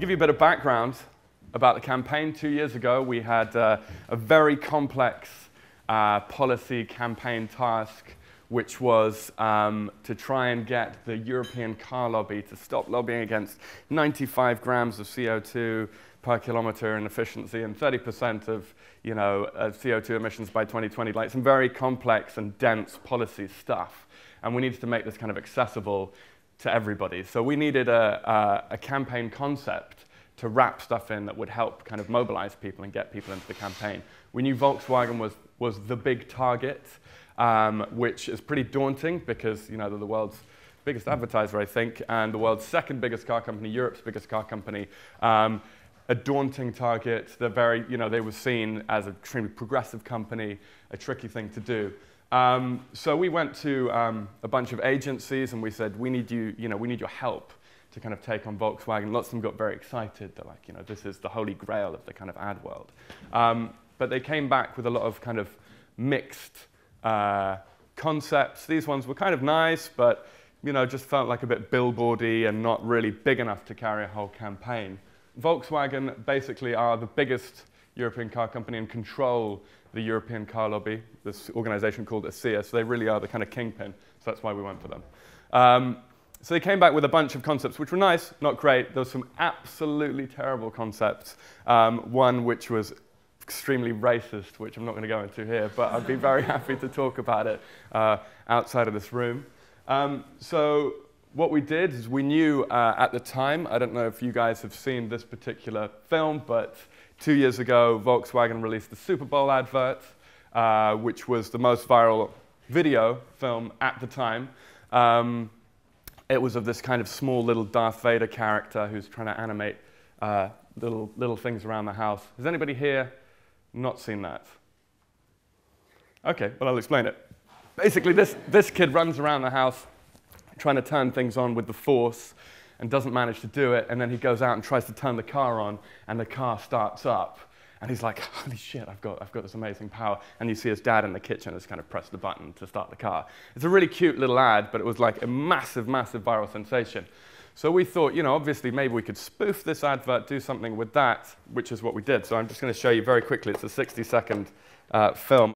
give you a bit of background about the campaign, 2 years ago, we had a very complex policy campaign task, which was to try and get the European car lobby to stop lobbying against 95 grams of CO2 per kilometer in efficiency and 30% of CO2 emissions by 2020, like some very complex and dense policy stuff. And we needed to make this kind of accessible to everybody. So we needed a campaign concept to wrap stuff in that would help kind of mobilize people and get people into the campaign. We knew Volkswagen was the big target, which is pretty daunting because they're the world's biggest advertiser, I think, and the world's second biggest car company, Europe's biggest car company. A daunting target. They're very, they were seen as an extremely progressive company, a tricky thing to do. So we went to a bunch of agencies and we said, we need your help to kind of take on Volkswagen. Lots of them got very excited. They're like, this is the holy grail of the kind of ad world. But they came back with a lot of kind of mixed concepts. These ones were kind of nice, but just felt like a bit billboardy and not really big enough to carry a whole campaign. Volkswagen basically are the biggest European car company and control the European car lobby, this organization called ASEA, so they really are the kind of kingpin, so that's why we went for them. So they came back with a bunch of concepts which were nice, not great. There was some absolutely terrible concepts. One which was extremely racist, which I'm not going to go into here, but I'd be very happy to talk about it outside of this room. So what we did is we knew at the time, I don't know if you guys have seen this particular film, but 2 years ago, Volkswagen released the Super Bowl advert, which was the most viral video film at the time. It was of this kind of small little Darth Vader character who's trying to animate little things around the house. Has anybody here not seen that? Okay, well, I'll explain it. Basically, this kid runs around the house trying to turn things on with the Force and doesn't manage to do it, and then he goes out and tries to turn the car on, and the car starts up. And he's like, holy shit, I've got this amazing power. And you see his dad in the kitchen has kind of pressed the button to start the car. It's a really cute little ad, but it was like a massive, massive viral sensation. So we thought, obviously maybe we could spoof this advert, do something with that, which is what we did. So I'm just going to show you very quickly. It's a 60-second film.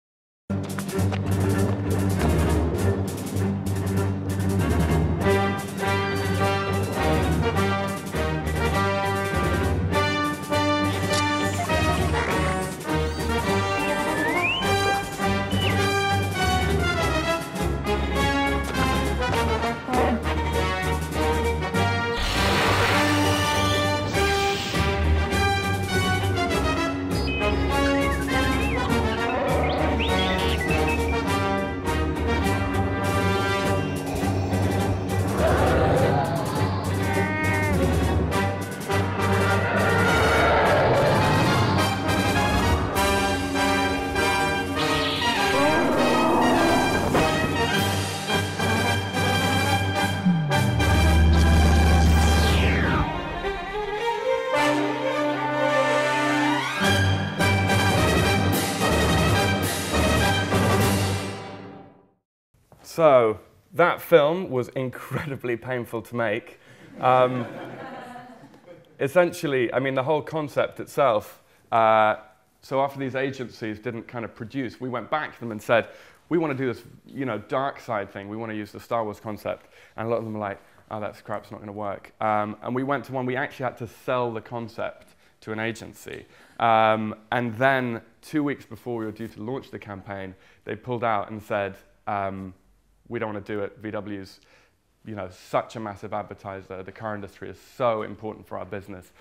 So that film was incredibly painful to make. Essentially, I mean, the whole concept itself, so after these agencies didn't kind of produce, we went back to them and said, we want to do this, Darkside thing. We want to use the Star Wars concept. And a lot of them were like, oh, that's crap, it's not going to work. And we went to one, we actually had to sell the concept to an agency. And then 2 weeks before we were due to launch the campaign, they pulled out and said, we don't want to do it. VW's, such a massive advertiser. The car industry is so important for our business.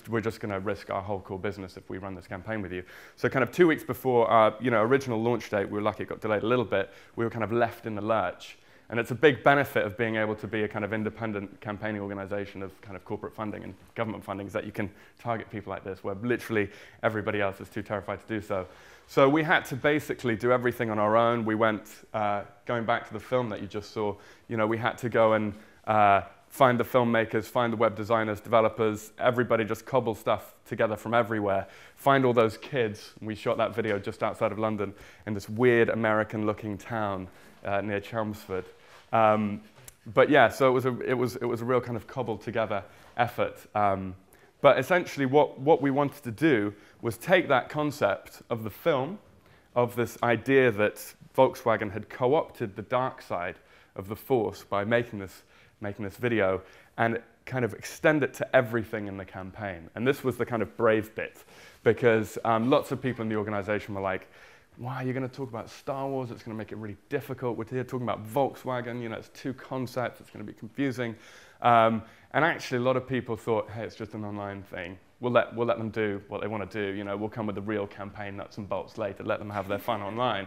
We're just going to risk our whole core business if we run this campaign with you. So kind of 2 weeks before our original launch date, we were lucky it got delayed a little bit. We were kind of left in the lurch. And it's a big benefit of being able to be a kind of independent campaigning organization of kind of corporate funding and government funding is that you can target people like this where literally everybody else is too terrified to do so. So we had to basically do everything on our own. We went, going back to the film that you just saw, we had to go and find the filmmakers, find the web designers, developers, everybody just cobble stuff together from everywhere, find all those kids. We shot that video just outside of London in this weird American-looking town near Chelmsford. But yeah, so it was a real kind of cobbled together effort. But essentially what we wanted to do was take that concept of the film, of this idea that Volkswagen had co-opted the dark side of the Force by making this video, and kind of extend it to everything in the campaign. And this was the kind of brave bit, because lots of people in the organization were like, why are you going to talk about Star Wars? It's going to make it really difficult. We're here talking about Volkswagen. You know, it's two concepts. It's going to be confusing. And actually, a lot of people thought, hey, it's just an online thing. We'll let them do what they want to do. You know, we'll come with the real campaign nuts and bolts later. Let them have their fun online,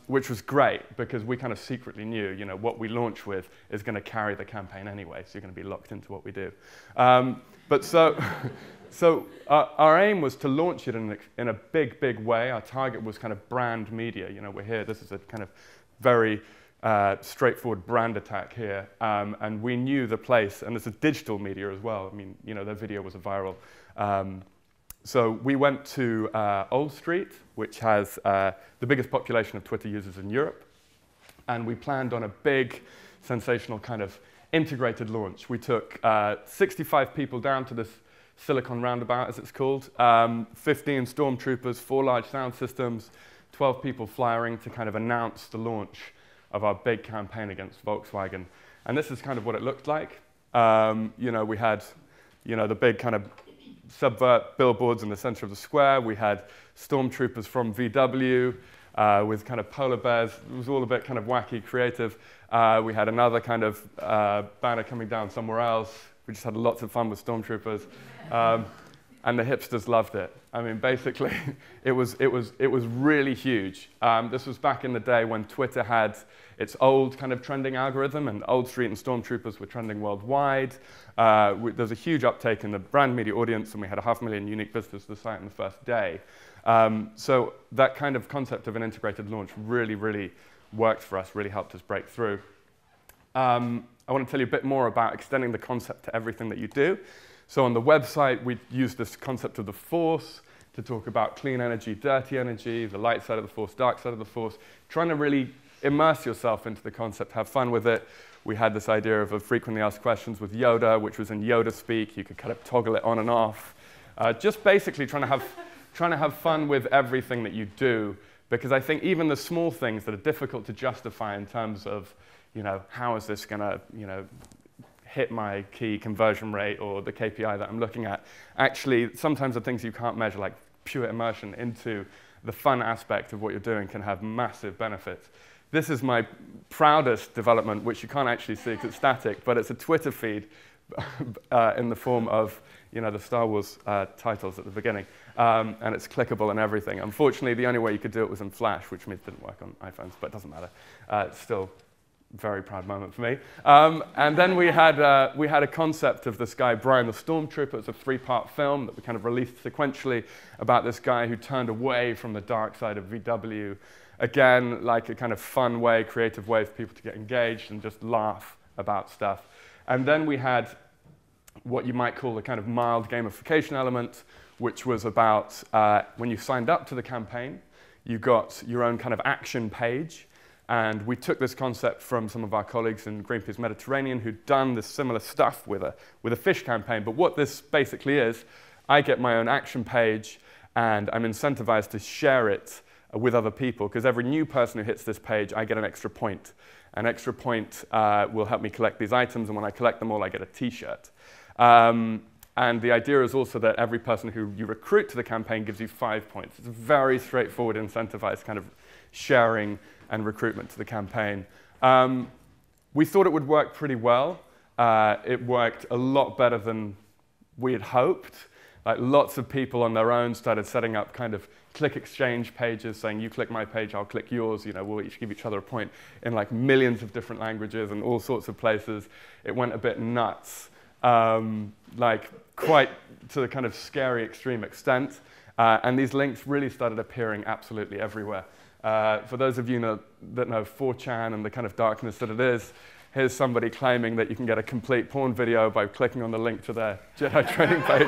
which was great because we kind of secretly knew, you know, what we launch with is going to carry the campaign anyway. So you're going to be locked into what we do. So our aim was to launch it in a big, big way. Our target was kind of brand media. You know, we're here. This is a kind of very straightforward brand attack here. And we knew the place, and it's a digital media as well. I mean, you know, their video was a viral. So we went to Old Street, which has the biggest population of Twitter users in Europe. And we planned on a big, sensational kind of integrated launch. We took 65 people down to this Silicon Roundabout, as it's called, 15 stormtroopers, 4 large sound systems, 12 people flying to kind of announce the launch of our big campaign against Volkswagen. And this is kind of what it looked like. You know, we had, you know, the big kind of subvert billboards in the center of the square. We had stormtroopers from VW with kind of polar bears. It was all a bit kind of wacky, creative. We had another kind of banner coming down somewhere else. We just had lots of fun with stormtroopers, and the hipsters loved it. I mean, basically, it was really huge. This was back in the day when Twitter had its old kind of trending algorithm, and Old Street and stormtroopers were trending worldwide. There's a huge uptake in the brand media audience, and we had 500,000 unique visitors to the site on the first day. So that kind of concept of an integrated launch really, really worked for us, really helped us break through. I want to tell you a bit more about extending the concept to everything that you do. So on the website, we use this concept of the Force to talk about clean energy, dirty energy, the light side of the Force, dark side of the Force, trying to really immerse yourself into the concept, have fun with it. We had this idea of frequently asked questions with Yoda, which was in Yoda speak. You could kind of toggle it on and off. Just basically trying to have fun with everything that you do, because I think even the small things that are difficult to justify in terms of, you know, how is this going to, you know, hit my key conversion rate or the KPI that I'm looking at, actually sometimes the things you can't measure, like pure immersion into the fun aspect of what you're doing, can have massive benefits. This is my proudest development, which you can't actually see because it's static, but it's a Twitter feed in the form of, you know, the Star Wars titles at the beginning. And it's clickable and everything. Unfortunately, the only way you could do it was in Flash, which means it didn't work on iPhones, but it doesn't matter. It's still a very proud moment for me. And then we had a concept of this guy, Brian the Stormtrooper. It's a 3-part film that we kind of released sequentially about this guy who turned away from the dark side of VW. Again, like a kind of fun way, creative way for people to get engaged and just laugh about stuff. And then we had what you might call the kind of mild gamification element, which was about when you signed up to the campaign, you got your own kind of action page. And we took this concept from some of our colleagues in Greenpeace Mediterranean who'd done this similar stuff with a fish campaign. But what this basically is, I get my own action page, and I'm incentivized to share it with other people, because every new person who hits this page, I get an extra point. An extra point will help me collect these items, and when I collect them all, I get a T-shirt. And the idea is also that every person who you recruit to the campaign gives you 5 points. It's a very straightforward, incentivized kind of sharing and recruitment to the campaign. We thought it would work pretty well. It worked a lot better than we had hoped. Like, lots of people on their own started setting up kind of click exchange pages, saying, you click my page, I'll click yours. You know, we'll each give each other a point, in like millions of different languages and all sorts of places. It went a bit nuts, like quite to the kind of scary extreme extent. And these links really started appearing absolutely everywhere. For those of you that know 4chan and the kind of darkness that it is, here's somebody claiming that you can get a complete porn video by clicking on the link to their Jedi training page,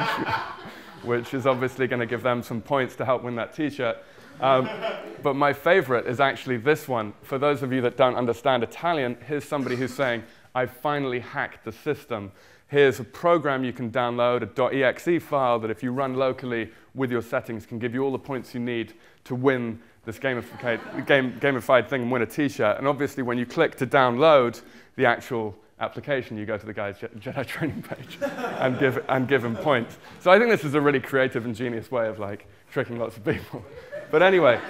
which is obviously going to give them some points to help win that T-shirt. But my favorite is actually this one. For those of you that don't understand Italian, here's somebody who's saying, I've finally hacked the system. Here's a program you can download, a .exe file that if you run locally with your settings can give you all the points you need to win this gamified thing and win a t-shirt. And obviously when you click to download the actual application, you go to the guy's Jedi training page and give him points. So I think this is a really creative and genius way of like tricking lots of people. But anyway,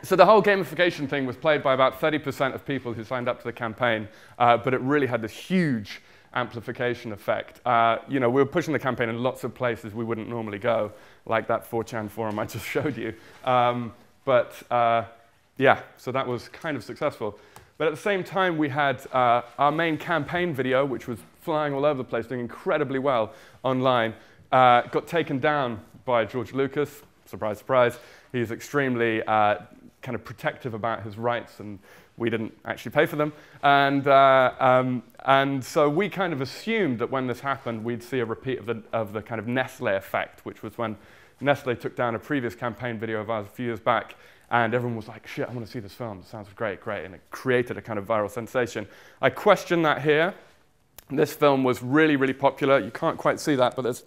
so the whole gamification thing was played by about 30% of people who signed up to the campaign, but it really had this huge amplification effect. You know, we were pushing the campaign in lots of places we wouldn't normally go, like that 4chan forum I just showed you. Yeah, so that was kind of successful. But at the same time, we had our main campaign video, which was flying all over the place, doing incredibly well online, got taken down by George Lucas. Surprise, surprise. He's extremely kind of protective about his rights, and we didn't actually pay for them. And so we kind of assumed that when this happened, we'd see a repeat of the kind of Nestle effect, which was when Nestle took down a previous campaign video of ours a few years back, and everyone was like, shit, I want to see this film. It sounds great, great. And it created a kind of viral sensation. I question that here. This film was really, really popular. You can't quite see that, but there's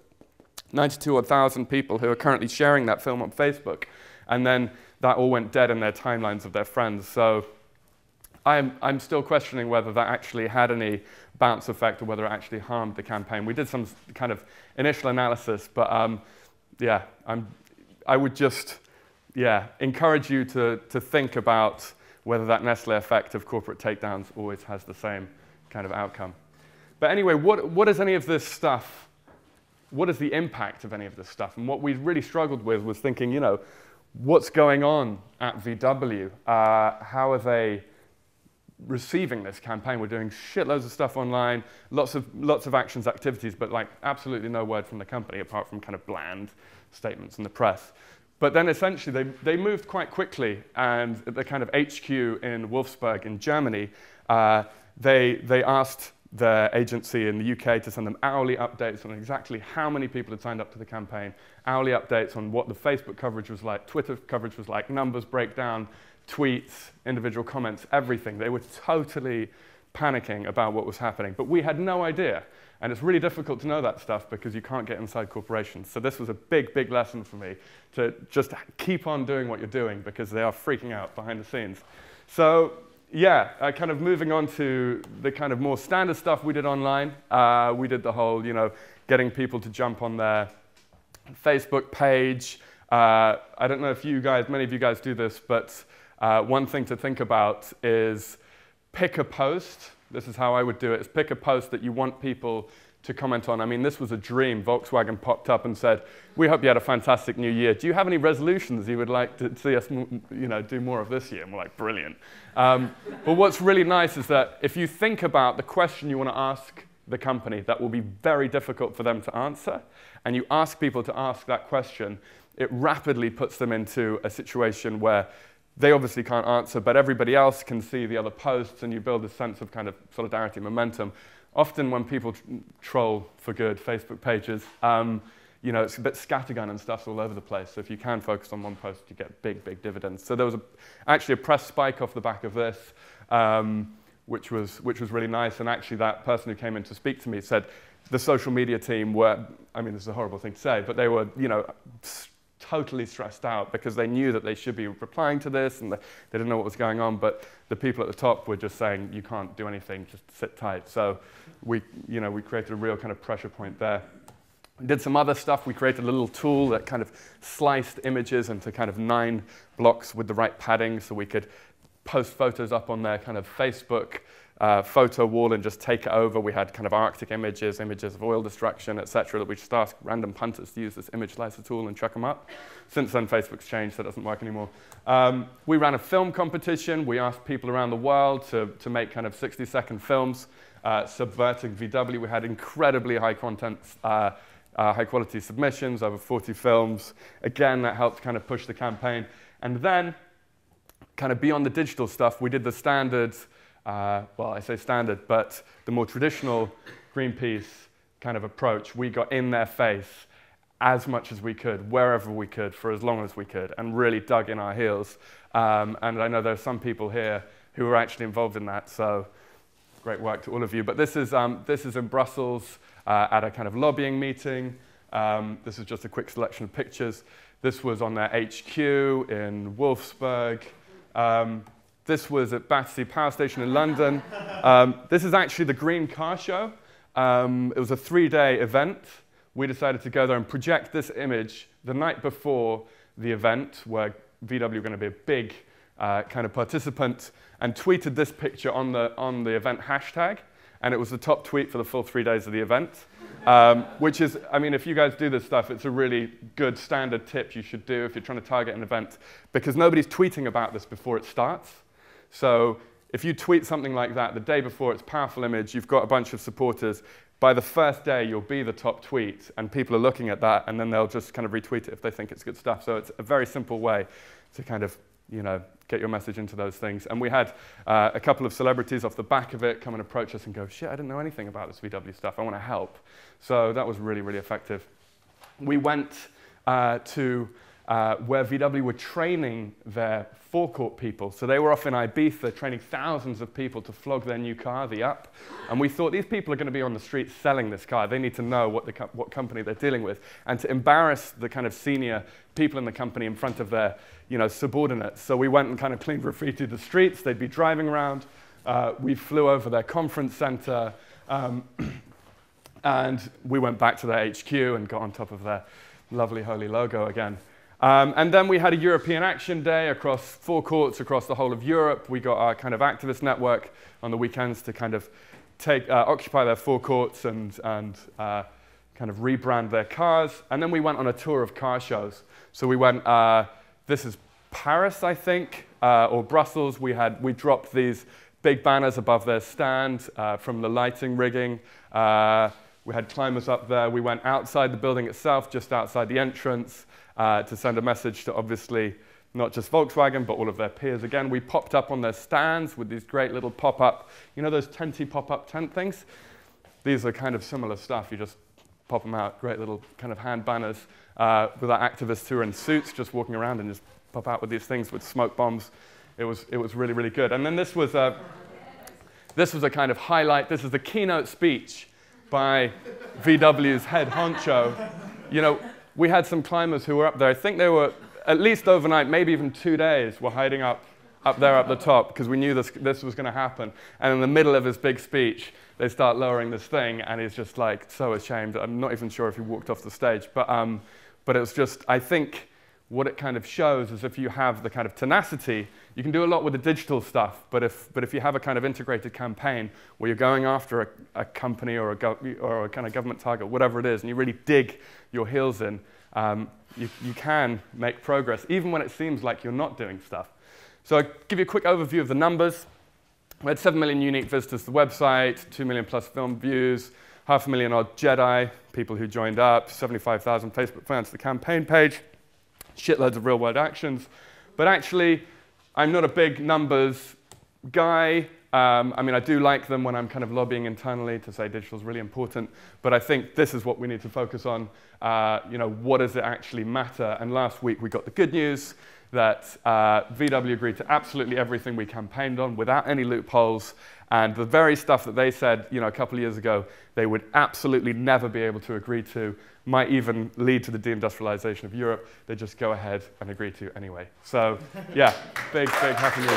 92,000 people who are currently sharing that film on Facebook. And then that all went dead in their timelines of their friends. So I'm still questioning whether that actually had any bounce effect or whether it actually harmed the campaign. We did some kind of initial analysis, but yeah, I would just encourage you to think about whether that Nestle effect of corporate takedowns always has the same kind of outcome. But anyway, what is any of this stuff? What is the impact of any of this stuff? And what we really struggled with was thinking, you know, what's going on at VW? How are they receiving this campaign? We're doing shitloads of stuff online, lots of actions, activities, but like absolutely no word from the company apart from kind of bland statements in the press. But then essentially they moved quite quickly, and at the kind of HQ in Wolfsburg in Germany, they asked the agency in the UK to send them hourly updates on exactly how many people had signed up to the campaign, hourly updates on what the Facebook coverage was like, Twitter coverage was like, numbers breakdown, tweets, individual comments, everything. They were totally panicking about what was happening, but we had no idea. And it's really difficult to know that stuff because you can't get inside corporations. So this was a big, big lesson for me to just keep on doing what you're doing because they are freaking out behind the scenes. So yeah, kind of moving on to the kind of more standard stuff we did online. We did the whole, you know, getting people to jump on their Facebook page. I don't know if you guys, many of you guys do this, but one thing to think about is pick a post. This is how I would do it, is pick a post that you want people to comment on. I mean, this was a dream. Volkswagen popped up and said, we hope you had a fantastic new year. Do you have any resolutions you would like to see us, you know, do more of this year? And we're like, brilliant. But what's really nice is that if you think about the question you want to ask the company that will be very difficult for them to answer, and you ask people to ask that question, it rapidly puts them into a situation where they obviously can't answer, but everybody else can see the other posts, and you build a sense of kind of solidarity, momentum. Often when people troll for good Facebook pages, you know, it's a bit scattergun and stuff all over the place. So if you can focus on one post, you get big, big dividends. So there was actually a press spike off the back of this, which was really nice. And actually that person who came in to speak to me said the social media team were, I mean, this is a horrible thing to say, but they were, you know, totally stressed out because they knew that they should be replying to this and they didn't know what was going on, but the people at the top were just saying, you can't do anything, just sit tight. So we created a real kind of pressure point there. We did some other stuff. We created a little tool that kind of sliced images into kind of 9 blocks with the right padding so we could post photos up on their kind of Facebook photo wall and just take it over. We had kind of Arctic images, images of oil destruction, etc. that we just asked random punters to use this image slicer tool and chuck them up. Since then, Facebook's changed, so it doesn't work anymore. We ran a film competition. We asked people around the world to make kind of 60-second films, subverting VW. We had incredibly high content, high-quality submissions, over 40 films. Again, that helped kind of push the campaign. And then, kind of beyond the digital stuff, we did the standard, well, I say standard, but the more traditional Greenpeace kind of approach. We got in their face as much as we could, wherever we could, for as long as we could, and really dug in our heels. And I know there are some people here who were actually involved in that, so great work to all of you. But this is in Brussels at a kind of lobbying meeting. This is just a quick selection of pictures. This was on their HQ in Wolfsburg. This was at Battersea Power Station in London. This is actually the Green Car Show. It was a 3-day event. We decided to go there and project this image the night before the event, where VW were going to be a big kind of participant, and tweeted this picture on the event hashtag. And it was the top tweet for the full 3 days of the event, which is, I mean, if you guys do this stuff, it's a really good standard tip you should do if you're trying to target an event, because nobody's tweeting about this before it starts. So if you tweet something like that the day before, it's a powerful image, you've got a bunch of supporters, by the first day you'll be the top tweet, and people are looking at that, and then they'll just kind of retweet it if they think it's good stuff. So it's a very simple way to kind of, you know, get your message into those things. And we had a couple of celebrities off the back of it come and approach us and go, shit, I didn't know anything about this VW stuff, I want to help. So that was really, really effective. We went to where VW were training their forecourt people. So they were off in Ibiza training thousands of people to flog their new car, the Up. And we thought, these people are going to be on the street selling this car. They need to know what company they're dealing with. And to embarrass the kind of senior people in the company in front of their, you know, subordinates. So we went and kind of clean graffitied the streets. They'd be driving around. We flew over their conference center. And we went back to their HQ and got on top of their lovely holy logo again. And then we had a European Action Day across forecourts across the whole of Europe. We got our kind of activist network on the weekends to kind of occupy their forecourts and kind of rebrand their cars. And then we went on a tour of car shows. So we went, this is Paris, I think, or Brussels. We dropped these big banners above their stand from the lighting rigging. We had climbers up there. We went outside the building itself, just outside the entrance, to send a message to, obviously, not just Volkswagen, but all of their peers. Again, we popped up on their stands with these great little pop-up, you know those tenty pop-up tent things? These are kind of similar stuff. You just pop them out, great little kind of hand banners with our activists who are in suits just walking around and just pop out with these things with smoke bombs. It was really, really good. And then this was a kind of highlight. This is the keynote speech by VW's head honcho. You know, we had some climbers who were up there. I think they were at least overnight, maybe even 2 days, were hiding up there at the top because we knew this was going to happen. And in the middle of his big speech, they start lowering this thing, and he's just like so ashamed. I'm not even sure if he walked off the stage. But it was just, I think, what it kind of shows is if you have the kind of tenacity, you can do a lot with the digital stuff, but if you have a kind of integrated campaign where you're going after a company or a kind of government target, whatever it is, and you really dig your heels in, you can make progress, even when it seems like you're not doing stuff. So I'll give you a quick overview of the numbers. We had 7 million unique visitors to the website, 2 million plus film views, 500,000 odd Jedi, people who joined up, 75,000 Facebook fans to the campaign page, shitloads of real-world actions. But actually, I'm not a big numbers guy. I mean, I do like them when I'm kind of lobbying internally to say digital is really important. But I think this is what we need to focus on. You know, what does it actually matter? And last week, we got the good news that VW agreed to absolutely everything we campaigned on without any loopholes. And the very stuff that they said, you know, a couple of years ago, they would absolutely never be able to agree to, might even lead to the deindustrialization of Europe. They just go ahead and agree to anyway. So, yeah, big happy news.